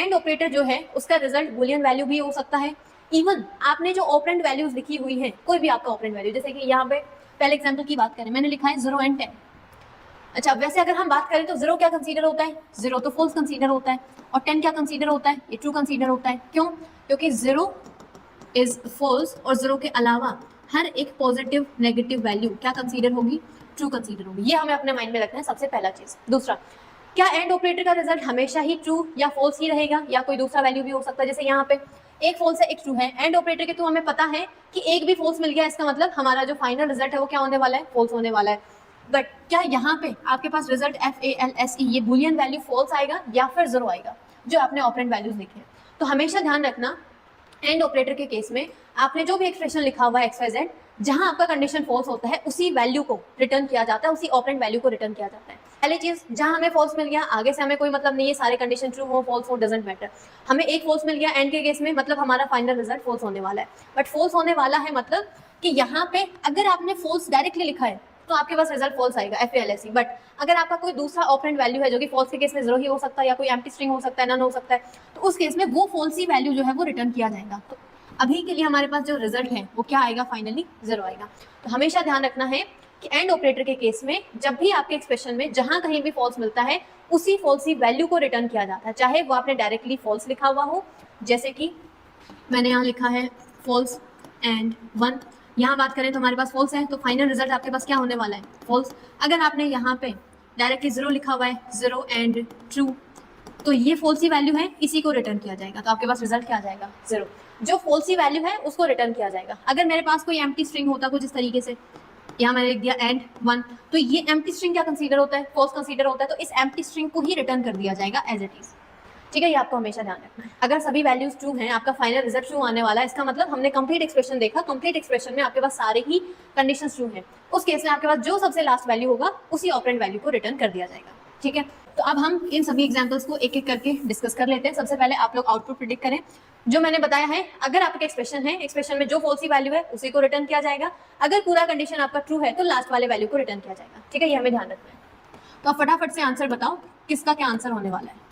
And operator जो है उसका रिजल्ट बुलियन वैल्यू भी हो सकता है। इवन आपने जो ऑपरेंड वैल्यूज लिखी हुई है, कोई भी आपका ऑपरेंड वैल्यू, जैसे कि यहाँ पे पहले एग्जाम्पल की बात करें, मैंने लिखा है 0 and 10। अच्छा, वैसे अगर हम बात करें तो 0 क्या कंसीडर होता है? 0 तो फॉल्स कंसीडर होता है, और 10 क्या कंसीडर होता है? ये ट्रू कंसीडर होता है। क्यों? क्योंकि 0 इज फॉल्स और 0 के अलावा हर एक पॉजिटिव नेगेटिव वैल्यू क्या कंसीडर होगी? ट्रू कंसीडर होगी। ये हमें अपने माइंड में रखना है सबसे पहला चीज। दूसरा, क्या एंड ऑपरेटर का रिजल्ट हमेशा ही ट्रू या फॉल्स ही रहेगा, या कोई दूसरा वैल्यू भी हो सकता है? जैसे यहाँ पे एक फॉल्स है एक ट्रू है, एंड ऑपरेटर के थ्रू हमें पता है कि एक भी फॉल्स मिल गया, इसका मतलब हमारा जो फाइनल रिजल्ट है वो क्या होने वाला है? फॉल्स होने वाला है। बट क्या यहाँ पे आपके पास रिजल्ट FALSE ये बुलियन वैल्यू फॉल्स आएगा या फिर 0 आएगा, जो आपने ऑपरेंड वैल्यूज लिखे हैं? तो हमेशा ध्यान रखना, एंड ऑपरेटर के केस में आपने जो भी एक्सप्रेशन लिखा हुआ है XYZ, जहां आपका कंडीशन फॉल्स होता है उसी वैल्यू को रिटर्न किया जाता है, उसी ऑपरेंड वैल्यू को रिटर्न किया जाता है। पहली चीज, जहां हमें फॉल्स मिल गया आगे से हमें कोई मतलब नहीं है, सारे कंडीशन ट्रू हो फॉल्स हो डजंट मैटर। हमें एक फॉल्स मिल गया एंड के केस में, मतलब हमारा फाइनल रिजल्ट फॉल्स होने वाला है। बट फॉल्स होने वाला है मतलब कि यहाँ पे अगर आपने फॉल्स डायरेक्टली लिखा है तो आपके पास रिजल्ट फॉल्स आएगा FALSE। बट अगर आपका कोई दूसरा ऑपरेंड वैल्यू है जो कि फॉल्स के केस में 0 ही हो सकता है, या कोई एम्प्टी स्ट्रिंग हो सकता है, नन हो सकता है, तो उस केस में वो फॉल्स ही वैल्यू जो है वो रिटर्न किया जाएगा। तो अभी के लिए हमारे पास जो रिजल्ट है वो क्या आएगा? फाइनली 0 आएगा। तो हमेशा ध्यान रखना है कि एंड ऑपरेटर के केस में जब भी आपके एक्सप्रेशन में जहां कहीं भी फॉल्स मिलता है उसी फॉल्स ही वैल्यू को रिटर्न किया जाता है, चाहे वो आपने डायरेक्टली फॉल्स लिखा हुआ हो, जैसे कि मैंने यहाँ लिखा है फॉल्स एंड 1। यहाँ बात करें तो हमारे पास फॉल्स है, तो फाइनल रिजल्ट आपके पास क्या होने वाला है? फॉल्स। अगर आपने यहाँ पे डायरेक्टली 0 लिखा हुआ है, 0 एंड ट्रू, तो ये फॉल्स ही वैल्यू है, इसी को रिटर्न किया जाएगा। तो आपके पास रिजल्ट क्या आ जाएगा? 0। जो फॉल्स ही वैल्यू है उसको रिटर्न किया जाएगा। अगर मेरे पास कोई एम्प्टी स्ट्रिंग होता कुछ इस तरीके से, यहाँ मैंने लिख दिया एंड 1, तो ये एम्प्टी स्ट्रिंग क्या कंसीडर होता है? फॉल्स कंसीडर होता है। तो इस एम्प्टी स्ट्रिंग को ही रिटर्न कर दिया जाएगा एज इट इज। ठीक है, ये आपको हमेशा ध्यान रखना है। अगर सभी वैल्यूज ट्रू हैं, आपका फाइनल रिजल्ट ट्रू आने वाला है, इसका मतलब हमने कंप्लीट एक्सप्रेशन देखा, कंप्लीट एक्सप्रेशन में आपके पास सारे ही कंडीशंस ट्रू हैं। उस केस में आपके पास जो सबसे लास्ट वैल्यू होगा उसी ऑपरेंड वैल्यू को रिटर्न कर दिया जाएगा। ठीक है, तो अब हम इन सभी एग्जांपल्स को एक एक करके डिस्कस कर लेते हैं। सबसे पहले आप लोग आउटपुट प्रिडिक्ट करें। जो मैंने बताया है, अगर आपका एक्सप्रेशन है, एक्सप्रेशन में जो फॉल्स वैल्यू है उसी को रिटर्न किया जाएगा। अगर पूरा कंडीशन आपका ट्रू है तो लास्ट वाले वैल्यू को रिटर्न किया जाएगा। ठीक है, ये हमें ध्यान रखना है। तो आप फटाफट से आंसर बताओ, किसका क्या आंसर होने वाला है?